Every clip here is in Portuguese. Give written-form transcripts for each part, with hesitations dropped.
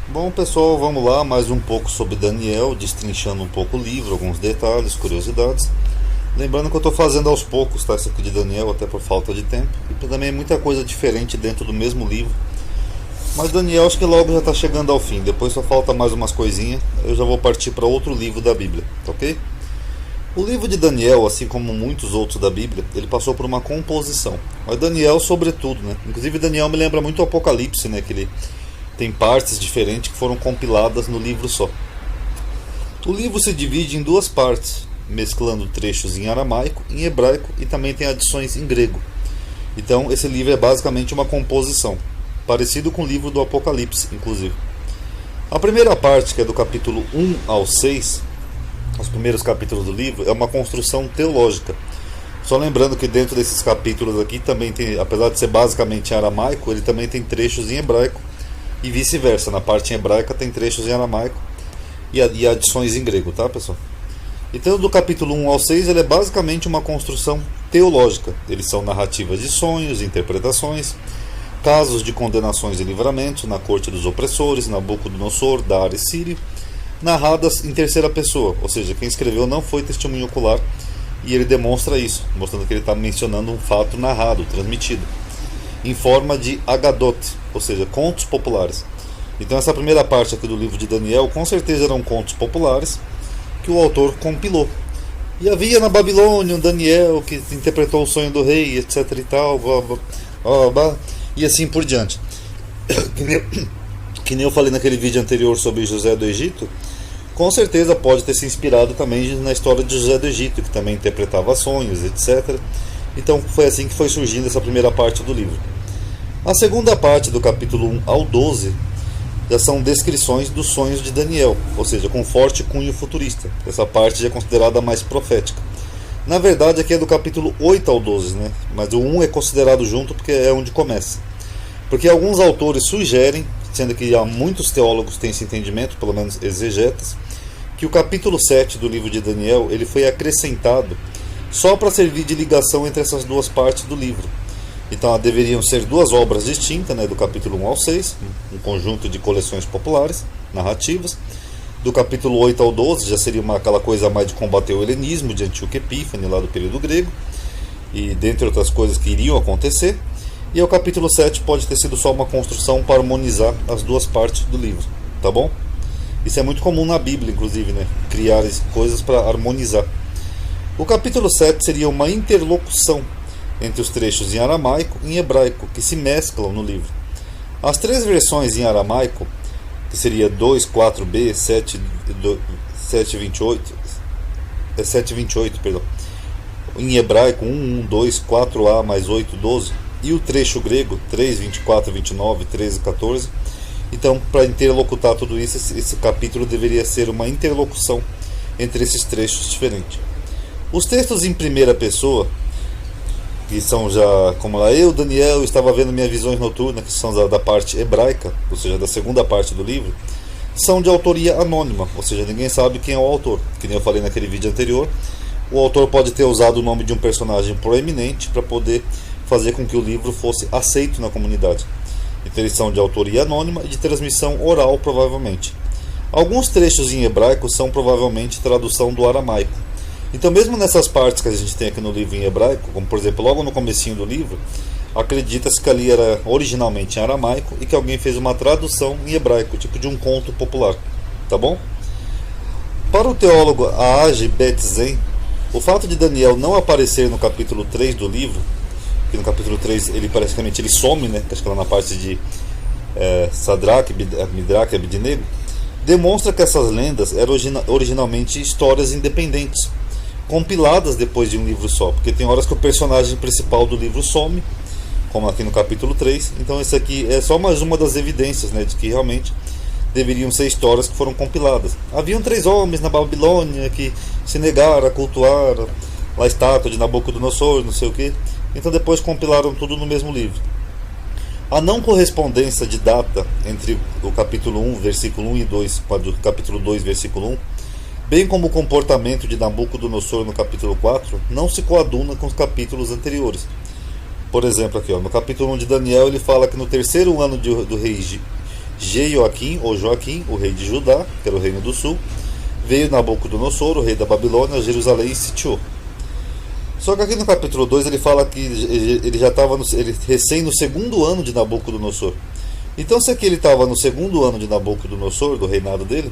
Bom, pessoal, vamos lá, mais um pouco sobre Daniel, destrinchando um pouco o livro, alguns detalhes, curiosidades. Lembrando que eu estou fazendo aos poucos, tá? Isso aqui de Daniel, até por falta de tempo. E também muita coisa diferente dentro do mesmo livro. Mas Daniel acho que logo já está chegando ao fim, depois só falta mais umas coisinhas. Eu já vou partir para outro livro da Bíblia, tá ok? O livro de Daniel, assim como muitos outros da Bíblia, ele passou por uma composição. Mas Daniel, sobretudo, né? Inclusive Daniel me lembra muito o Apocalipse, né? Que ele tem partes diferentes que foram compiladas no livro só. O livro se divide em duas partes, mesclando trechos em aramaico, em hebraico e também tem adições em grego. Então esse livro é basicamente uma composição, parecido com o livro do Apocalipse, inclusive. A primeira parte, que é do capítulo 1 ao 6, os primeiros capítulos do livro, é uma construção teológica. Só lembrando que dentro desses capítulos aqui também tem, apesar de ser basicamente em aramaico, ele também tem trechos em hebraico e vice-versa. Na parte em hebraica tem trechos em aramaico e adições em grego, tá, pessoal? Então, do capítulo 1 ao 6, ele é basicamente uma construção teológica. Eles são narrativas de sonhos, interpretações, casos de condenações e livramentos na corte dos opressores, Nabucodonosor, Dar e Sírio, narradas em terceira pessoa, ou seja, quem escreveu não foi testemunho ocular, e ele demonstra isso, mostrando que ele está mencionando um fato narrado, transmitido, em forma de Agadot, ou seja, contos populares. Então essa primeira parte aqui do livro de Daniel com certeza eram contos populares que o autor compilou. E havia na Babilônia um Daniel que interpretou o sonho do rei, etc e tal, e assim por diante. Que nem eu falei naquele vídeo anterior sobre José do Egito, com certeza pode ter se inspirado também na história de José do Egito, que também interpretava sonhos, etc. Então foi assim que foi surgindo essa primeira parte do livro. A segunda parte, do capítulo 1 ao 12, já são descrições dos sonhos de Daniel, ou seja, com forte cunho futurista. Essa parte já é considerada mais profética. Na verdade, aqui é do capítulo 8 ao 12, né? Mas o 1 é considerado junto porque é onde começa. Porque alguns autores sugerem, sendo que há muitos teólogos que têm esse entendimento, pelo menos exegetas, que o capítulo 7 do livro de Daniel ele foi acrescentado só para servir de ligação entre essas duas partes do livro. Então deveriam ser duas obras distintas, né, do capítulo 1 ao 6, um conjunto de coleções populares, narrativas. Do capítulo 8 ao 12 já seria aquela coisa mais de combater o helenismo, de Antíoco Epífane, lá do período grego, e dentre outras coisas que iriam acontecer. E o capítulo 7 pode ter sido só uma construção para harmonizar as duas partes do livro, tá bom? Isso é muito comum na Bíblia, inclusive, né? Criar coisas para harmonizar. O capítulo 7 seria uma interlocução entre os trechos em aramaico e em hebraico, que se mesclam no livro. As três versões em aramaico, que seria 2.4b, 7.28, perdão, em hebraico 1.1.2, 4a mais 8.12, e o trecho grego 3.24.29, 13.14. Então, para interlocutar tudo isso, esse capítulo deveria ser uma interlocução entre esses trechos diferentes. Os textos em primeira pessoa, que são já, como lá, eu, Daniel, estava vendo minhas visões noturnas, que são da parte hebraica, ou seja, da segunda parte do livro, são de autoria anônima, ou seja, ninguém sabe quem é o autor. Que nem eu falei naquele vídeo anterior, o autor pode ter usado o nome de um personagem proeminente para poder fazer com que o livro fosse aceito na comunidade. Então eles são de autoria anônima e de transmissão oral, provavelmente. Alguns trechos em hebraico são provavelmente tradução do aramaico. Então mesmo nessas partes que a gente tem aqui no livro em hebraico, como por exemplo logo no comecinho do livro, acredita-se que ali era originalmente em aramaico e que alguém fez uma tradução em hebraico, tipo de um conto popular, tá bom? Para o teólogo Aage Betzen, o fato de Daniel não aparecer no capítulo 3 do livro, que no capítulo 3 ele praticamente ele some, né? Acho que lá na parte de Sadraque, Midraque e Abednego, demonstra que essas lendas eram originalmente histórias independentes, compiladas depois de um livro só, porque tem horas que o personagem principal do livro some, como aqui no capítulo 3. Então esse aqui é só mais uma das evidências, né, de que realmente deveriam ser histórias que foram compiladas. Haviam 3 homens na Babilônia que se negaram a cultuar a estátua de Nabucodonosor, não sei o que. Então depois compilaram tudo no mesmo livro. A não correspondência de data entre o capítulo 1, versículo 1 e 2, com o capítulo 2, versículo 1, bem como o comportamento de Nabucodonosor no capítulo 4, não se coaduna com os capítulos anteriores. Por exemplo, aqui, no capítulo 1 de Daniel, ele fala que no terceiro ano do rei Jeoaquim, ou Joaquim, o rei de Judá, que era o reino do sul, veio Nabucodonosor, o rei da Babilônia, a Jerusalém e sitiou. Só que aqui no capítulo 2 ele fala que ele já estava recém no segundo ano de Nabucodonosor. Então, se aqui ele estava no segundo ano de Nabucodonosor, do reinado dele,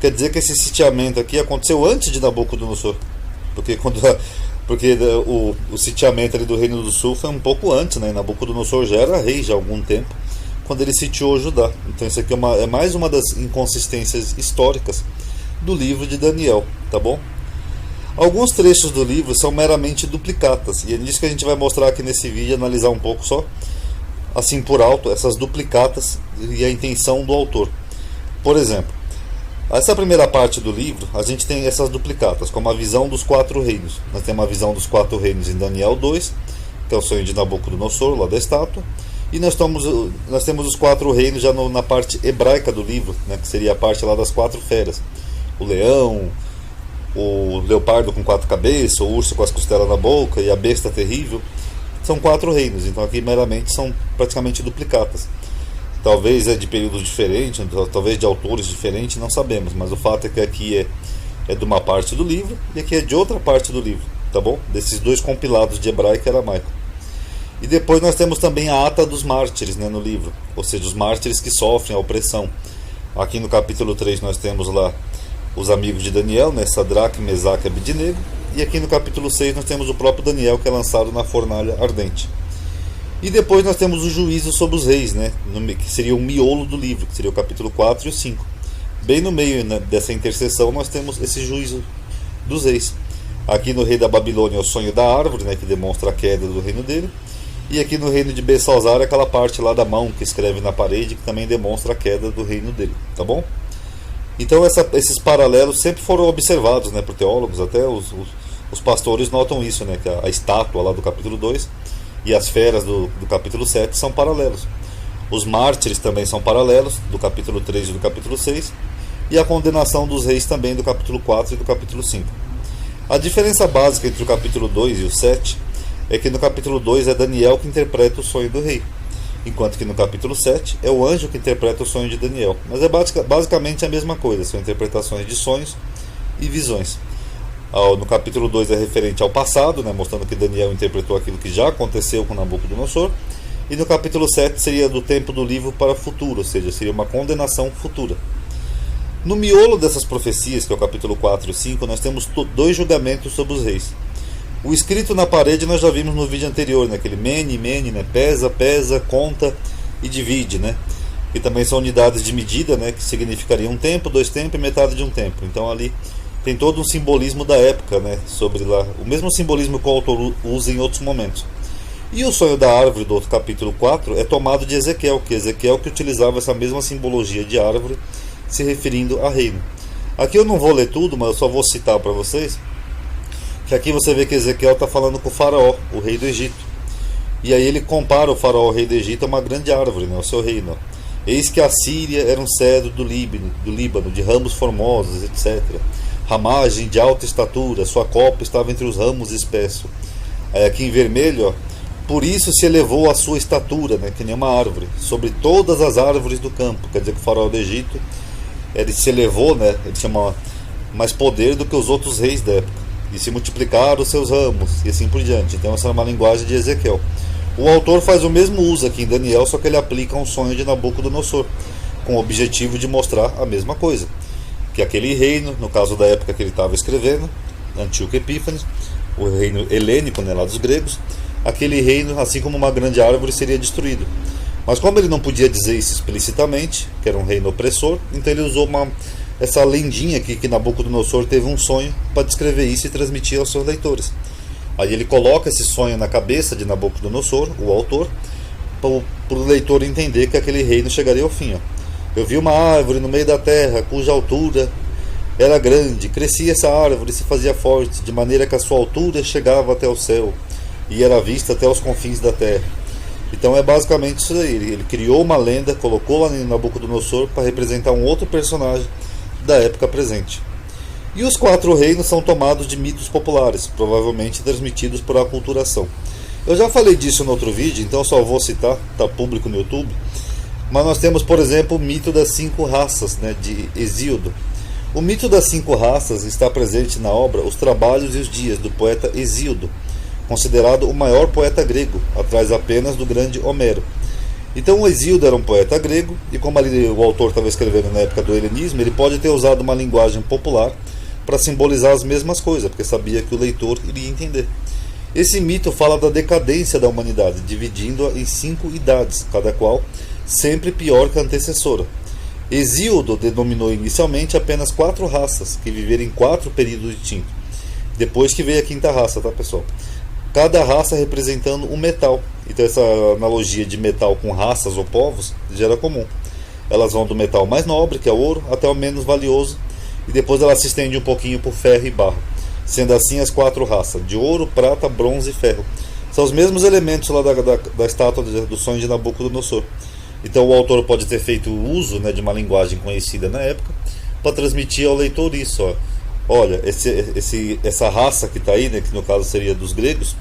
quer dizer que esse sitiamento aqui aconteceu antes de Nabucodonosor. Porque o sitiamento ali do Reino do Sul foi um pouco antes, né? Nabucodonosor já era rei já há algum tempo, quando ele sitiou Judá. Então isso aqui é mais uma das inconsistências históricas do livro de Daniel, tá bom? Alguns trechos do livro são meramente duplicatas, e é nisso que a gente vai mostrar aqui nesse vídeo, analisar um pouco só, assim por alto, essas duplicatas e a intenção do autor. Por exemplo, essa primeira parte do livro, a gente tem essas duplicatas, como a visão dos 4 reinos. Nós temos a visão dos 4 reinos em Daniel 2, que é o sonho de Nabucodonosor, lá da estátua, e nós temos os 4 reinos já na parte hebraica do livro, né, que seria a parte lá das 4 feras. O leão, o leopardo com 4 cabeças, o urso com as costelas na boca e a besta terrível. São 4 reinos, então aqui meramente são praticamente duplicatas. Talvez é de períodos diferentes, talvez de autores diferentes, não sabemos, mas o fato é que aqui é de uma parte do livro e aqui é de outra parte do livro, tá bom? Desses 2 compilados de hebraico e aramaico. E depois nós temos também a ata dos mártires, né, no livro, ou seja, os mártires que sofrem a opressão. Aqui no capítulo 3 nós temos lá os amigos de Daniel, né, Sadraque, Mesaque e Abednego, e aqui no capítulo 6 nós temos o próprio Daniel, que é lançado na fornalha ardente. E depois nós temos o juízo sobre os reis, né, que seria o miolo do livro, que seria o capítulo 4 e o 5. Bem no meio, né, dessa interseção nós temos esse juízo dos reis. Aqui no rei da Babilônia é o sonho da árvore, né, que demonstra a queda do reino dele. E aqui no reino de Belsazar é aquela parte lá da mão que escreve na parede, que também demonstra a queda do reino dele, tá bom? Então esses paralelos sempre foram observados, né, por teólogos, até os pastores notam isso, né, que a estátua lá do capítulo 2 e as feras do capítulo 7 são paralelos. Os mártires também são paralelos, do capítulo 3 e do capítulo 6, e a condenação dos reis também do capítulo 4 e do capítulo 5. A diferença básica entre o capítulo 2 e o 7 é que no capítulo 2 é Daniel que interpreta o sonho do rei, enquanto que no capítulo 7 é o anjo que interpreta o sonho de Daniel. Mas é basicamente a mesma coisa, são interpretações de sonhos e visões. No capítulo 2 é referente ao passado, né, mostrando que Daniel interpretou aquilo que já aconteceu com Nabucodonosor, e no capítulo 7 seria do tempo do livro para o futuro, ou seja, seria uma condenação futura. No miolo dessas profecias, que é o capítulo 4 e 5, nós temos 2 julgamentos sobre os reis. O escrito na parede nós já vimos no vídeo anterior, né? Aquele mene, né? Pesa, conta e divide, né? Que também são unidades de medida, né? Que significariam 1 tempo, 2 tempos e metade de 1 tempo. Então ali tem todo um simbolismo da época, né? Sobre lá, o mesmo simbolismo que o autor usa em outros momentos. E o sonho da árvore do outro capítulo 4 é tomado de Ezequiel, que utilizava essa mesma simbologia de árvore, se referindo a reino. Aqui eu não vou ler tudo, mas eu só vou citar para vocês que aqui você vê que Ezequiel está falando com o faraó, o rei do Egito. E aí ele compara o faraó, o rei do Egito, a uma grande árvore, né, o seu reino. Eis que a Síria era um cedro do Líbano, de ramos formosos, etc. Ramagem de alta estatura, sua copa estava entre os ramos espessos. Aí aqui em vermelho, ó, por isso se elevou a sua estatura, né, que nem uma árvore, sobre todas as árvores do campo. Quer dizer que o faraó do Egito, ele se elevou, né, ele tinha mais poder do que os outros reis da época. E se multiplicaram os seus ramos, e assim por diante. Então essa é uma linguagem de Ezequiel. O autor faz o mesmo uso aqui em Daniel, só que ele aplica um sonho de Nabucodonosor, com o objetivo de mostrar a mesma coisa. Que aquele reino, no caso da época que ele estava escrevendo, Antíoco Epífanes, o reino helênico, né, lá dos gregos, aquele reino, assim como uma grande árvore, seria destruído. Mas como ele não podia dizer isso explicitamente, que era um reino opressor, então ele usou essa lendinha aqui, que Nabucodonosor teve um sonho para descrever isso e transmitir aos seus leitores. Aí ele coloca esse sonho na cabeça de Nabucodonosor, o autor, para o leitor entender que aquele reino chegaria ao fim. Ó. Eu vi uma árvore no meio da terra, cuja altura era grande, crescia essa árvore e se fazia forte, de maneira que a sua altura chegava até o céu, e era vista até os confins da terra. Então é basicamente isso aí, ele criou uma lenda, colocou lá em Nabucodonosor para representar um outro personagem da época presente. E os 4 reinos são tomados de mitos populares, provavelmente transmitidos por aculturação. Eu já falei disso no outro vídeo, então só vou citar, está público no YouTube, Mas nós temos, por exemplo, o mito das 5 raças, né, de Hesíodo. O mito das 5 raças está presente na obra Os Trabalhos e os Dias, do poeta Hesíodo, considerado o maior poeta grego, atrás apenas do grande Homero. Então o Hesíodo era um poeta grego, e como o autor estava escrevendo na época do helenismo, ele pode ter usado uma linguagem popular para simbolizar as mesmas coisas, porque sabia que o leitor iria entender. Esse mito fala da decadência da humanidade, dividindo-a em 5 idades, cada qual sempre pior que a antecessora. Hesíodo denominou inicialmente apenas 4 raças, que viveram em 4 períodos distintos. Depois que veio a 5ª raça, tá, pessoal? Cada raça representando um metal. Então essa analogia de metal com raças ou povos já era comum. Elas vão do metal mais nobre, que é o ouro, até o menos valioso, e depois ela se estende um pouquinho por ferro e barro. Sendo assim as 4 raças, de ouro, prata, bronze e ferro. São os mesmos elementos lá da estátua do sonho de Nabucodonosor. Então o autor pode ter feito uso, né, de uma linguagem conhecida na época para transmitir ao leitor isso. Ó. Olha, essa raça que está aí, né, que no caso seria dos gregos,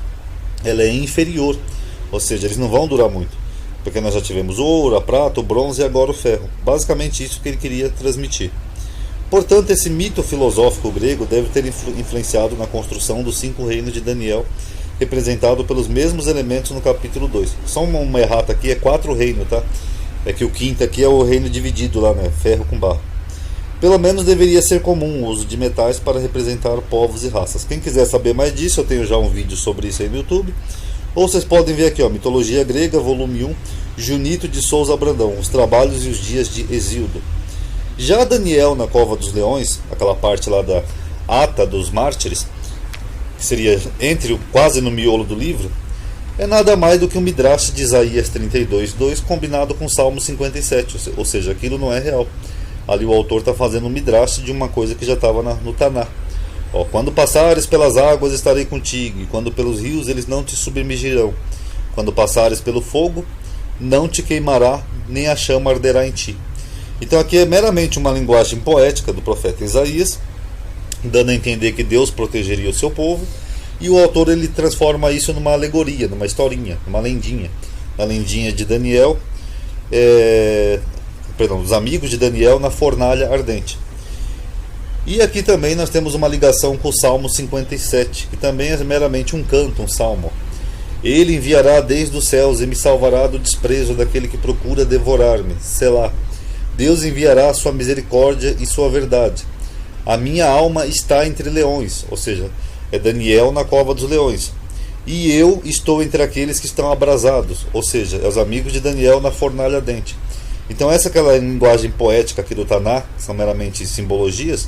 ela é inferior. Ou seja, eles não vão durar muito. Porque nós já tivemos o ouro, a prata, o bronze e agora o ferro. Basicamente isso que ele queria transmitir. Portanto, esse mito filosófico grego deve ter influenciado na construção dos 5 reinos de Daniel, representado pelos mesmos elementos no capítulo 2. Só uma errata aqui, é 4 reinos, tá? É que o 5º aqui é o reino dividido lá, né? Ferro com barro. Pelo menos deveria ser comum o uso de metais para representar povos e raças. Quem quiser saber mais disso, eu tenho já um vídeo sobre isso aí no YouTube. Ou vocês podem ver aqui, ó, Mitologia Grega, volume 1, Junito de Souza Brandão, Os Trabalhos e os Dias de Hesíodo. Já Daniel na Cova dos Leões, aquela parte lá da Ata dos Mártires, que seria quase no miolo do livro, é nada mais do que um midrash de Isaías 32:2 combinado com Salmo 57, ou seja, aquilo não é real. Ali o autor está fazendo um midrash de uma coisa que já estava no Taná. Ó, quando passares pelas águas estarei contigo, e quando pelos rios eles não te submergirão. Quando passares pelo fogo, não te queimará, nem a chama arderá em ti. Então aqui é meramente uma linguagem poética do profeta Isaías, dando a entender que Deus protegeria o seu povo, e o autor ele transforma isso numa alegoria, numa historinha, numa lendinha. A lendinha de Daniel, dos amigos de Daniel na fornalha ardente. E aqui também nós temos uma ligação com o Salmo 57, que também é meramente um canto, um salmo. Ele enviará desde os céus e me salvará do desprezo daquele que procura devorar-me. Selá. Deus enviará sua misericórdia e sua verdade. A minha alma está entre leões, ou seja, é Daniel na cova dos leões. E eu estou entre aqueles que estão abrasados, ou seja, é os amigos de Daniel na fornalha ardente. Então essa aquela linguagem poética aqui do Taná, que são meramente simbologias,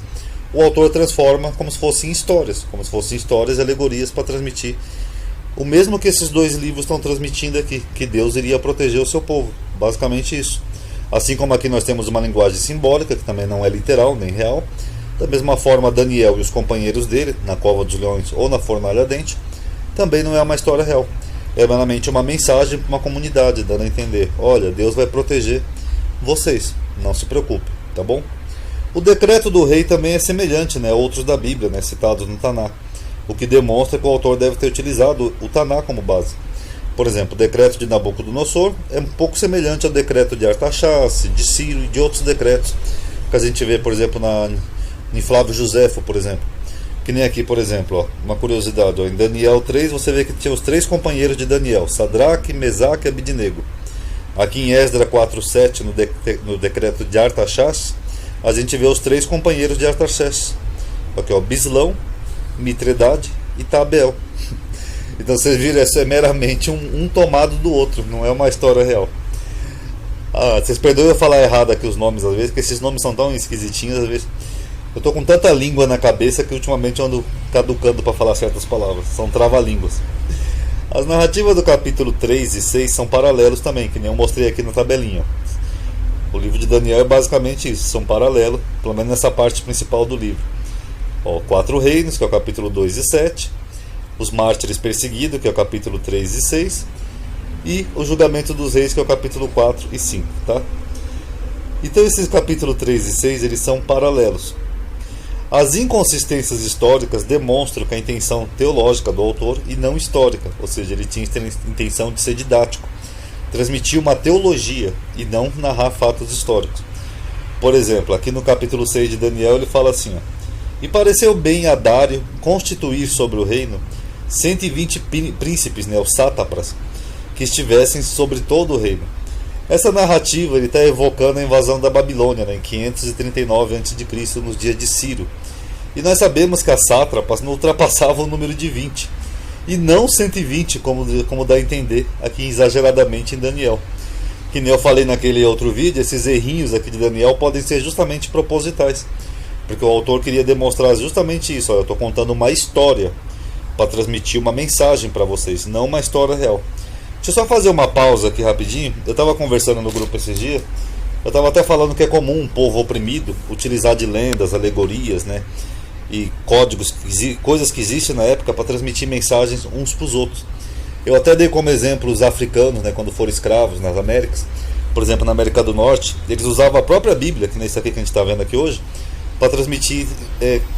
o autor transforma como se fossem histórias, e alegorias para transmitir o mesmo que esses 2 livros estão transmitindo aqui, que Deus iria proteger o seu povo, basicamente isso. Assim como aqui nós temos uma linguagem simbólica, que também não é literal nem real, da mesma forma Daniel e os companheiros dele, na cova dos leões ou na fornalha ardente, também não é uma história real, é meramente uma mensagem para uma comunidade, dando a entender, olha, Deus vai proteger vocês, não se preocupe, tá bom? O decreto do rei também é semelhante, né, a outros da Bíblia, né, citados no Taná, o que demonstra que o autor deve ter utilizado o Taná como base. Por exemplo, o decreto de Nabucodonosor é um pouco semelhante ao decreto de Artaxerxes, de Ciro e de outros decretos que a gente vê, por exemplo, em Flávio Josefo, por exemplo. Que nem aqui, por exemplo, ó, uma curiosidade, ó, em Daniel 3 você vê que tinha os 3 companheiros de Daniel, Sadraque, Mesaque e Abidnego. Aqui em Esdra 4:7, no decreto de Artaxerxes, a gente vê os 3 companheiros de Artaxerxes. Aqui, ó, Bislão, Mitredade e Tabel. Então vocês viram, isso é meramente um tomado do outro, não é uma história real. Vocês perdoem eu falar errado aqui os nomes às vezes, porque esses nomes são tão esquisitinhos às vezes. Eu tô com tanta língua na cabeça que ultimamente eu ando caducando para falar certas palavras, são trava-línguas. As narrativas do capítulo 3 e 6 são paralelos também, que nem eu mostrei aqui na tabelinha. O livro de Daniel é basicamente isso, são paralelos, pelo menos nessa parte principal do livro. 4 reinos, que é o capítulo 2 e 7, os mártires perseguidos, que é o capítulo 3 e 6, e o julgamento dos reis, que é o capítulo 4 e 5, tá? Então esses capítulos 3 e 6, eles são paralelos. As inconsistências históricas demonstram que a intenção teológica do autor e não histórica, ou seja, ele tinha intenção de ser didático. transmitir uma teologia e não narrar fatos históricos. Por exemplo, aqui no capítulo 6 de Daniel ele fala assim, ó, e pareceu bem a Dário constituir sobre o reino 120 príncipes, os sátrapas, que estivessem sobre todo o reino. Essa narrativa ele está evocando a invasão da Babilônia, em 539 a.C., nos dias de Ciro. E nós sabemos que as sátrapas não ultrapassavam o número de 20, e não 120, como dá a entender aqui exageradamente em Daniel. Que nem eu falei naquele outro vídeo, esses errinhos aqui de Daniel podem ser justamente propositais, porque o autor queria demonstrar justamente isso. Eu estou contando uma história para transmitir uma mensagem para vocês, não uma história real. Deixa eu só fazer uma pausa aqui rapidinho. Eu estava conversando no grupo esses dias, eu estava até falando que é comum um povo oprimido utilizar de lendas, alegorias, e códigos, coisas que existem na época para transmitir mensagens uns para os outros. Eu até dei como exemplo os africanos, quando foram escravos nas Américas. Por exemplo, na América do Norte, eles usavam a própria Bíblia, que nem isso aqui que a gente está vendo aqui hoje, para transmitir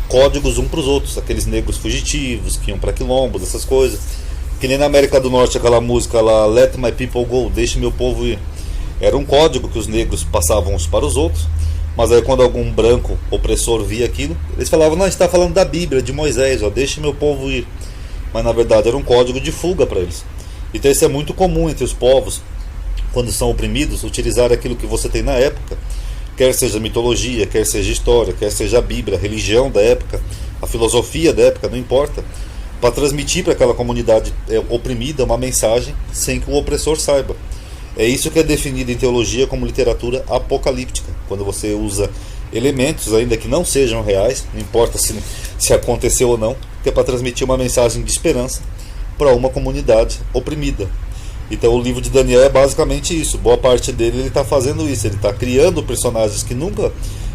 códigos uns para os outros. Aqueles negros fugitivos que iam para quilombos, essas coisas. Que nem na América do Norte, aquela música lá, Let My People Go, Deixe Meu Povo Ir. Era um código que os negros passavam uns para os outros. Mas aí quando algum branco opressor via aquilo, eles falavam, não, a gente está falando da Bíblia, de Moisés, deixe meu povo ir. Mas na verdade era um código de fuga para eles. Então isso é muito comum entre os povos, quando são oprimidos, utilizar aquilo que você tem na época, quer seja mitologia, quer seja história, quer seja a Bíblia, a religião da época, a filosofia da época, não importa, para transmitir para aquela comunidade oprimida uma mensagem sem que o opressor saiba. É isso que é definido em teologia como literatura apocalíptica, quando você usa elementos ainda que não sejam reais, não importa se aconteceu ou não, que é para transmitir uma mensagem de esperança para uma comunidade oprimida. Então o livro de Daniel é basicamente isso. Boa parte dele ele está fazendo isso, ele está criando personagens que nunca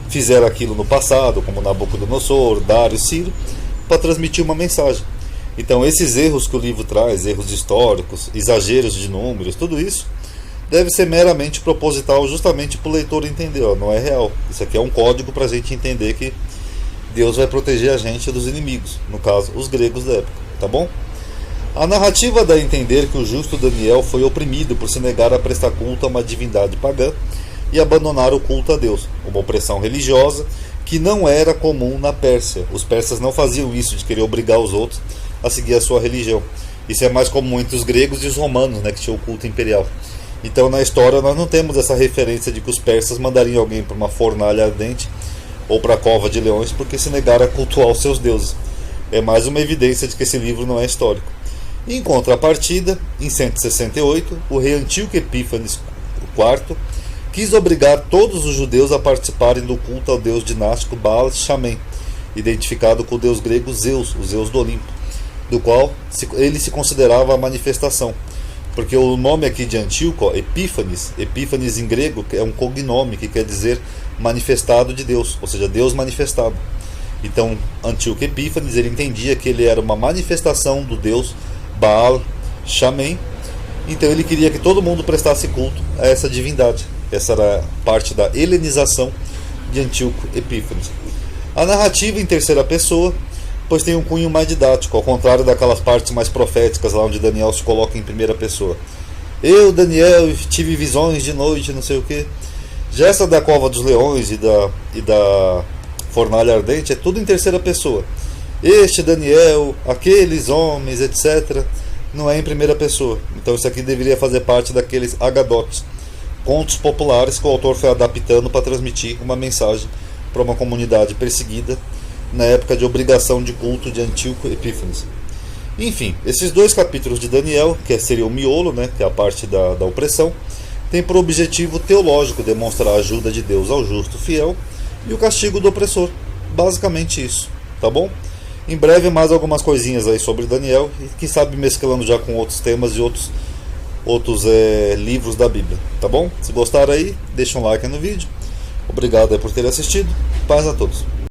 fizeram aquilo no passado, como Nabucodonosor, Dário, Ciro, para transmitir uma mensagem. Então esses erros que o livro traz, erros históricos, exageros de números, tudo isso deve ser meramente proposital, justamente para o leitor entender, não é real. Isso aqui é um código para a gente entender que Deus vai proteger a gente dos inimigos, no caso, os gregos da época, tá bom? A narrativa dá a entender que o justo Daniel foi oprimido por se negar a prestar culto a uma divindade pagã e abandonar o culto a Deus, uma opressão religiosa que não era comum na Pérsia. Os persas não faziam isso de querer obrigar os outros a seguir a sua religião. Isso é mais comum entre os gregos e os romanos, que tinham o culto imperial. Então na história nós não temos essa referência de que os persas mandariam alguém para uma fornalha ardente ou para a cova de leões porque se negaram a cultuar os seus deuses. É mais uma evidência de que esse livro não é histórico. Em contrapartida, em 168, o rei Antíoco Epífanes IV quis obrigar todos os judeus a participarem do culto ao deus dinástico Baal Shammai, identificado com o deus grego Zeus, o Zeus do Olimpo, do qual ele se considerava a manifestação. Porque o nome aqui de Antíoco, Epífanes em grego é um cognome que quer dizer manifestado de Deus, ou seja, Deus manifestado. Então Antíoco Epífanes ele entendia que ele era uma manifestação do Deus Baal Shammai. Então ele queria que todo mundo prestasse culto a essa divindade. Essa era parte da helenização de Antíoco Epífanes. A narrativa em terceira pessoa, pois tem um cunho mais didático, ao contrário daquelas partes mais proféticas lá onde Daniel se coloca em primeira pessoa. Eu, Daniel, tive visões de noite, não sei o que. Já essa da cova dos leões e da fornalha ardente é tudo em terceira pessoa. Este Daniel, aqueles homens, etc. não é em primeira pessoa. Então isso aqui deveria fazer parte daqueles agadotes, contos populares que o autor foi adaptando para transmitir uma mensagem para uma comunidade perseguida na época de obrigação de culto de Antíoco Epífanes. Enfim, esses dois capítulos de Daniel, que seria o miolo, que é a parte da opressão, tem por objetivo teológico demonstrar a ajuda de Deus ao justo fiel e o castigo do opressor. Basicamente isso, tá bom? Em breve mais algumas coisinhas aí sobre Daniel e quem sabe mesclando já com outros temas e outros livros da Bíblia, tá bom? Se gostaram aí, deixa um like aí no vídeo. Obrigado aí por ter assistido. Paz a todos.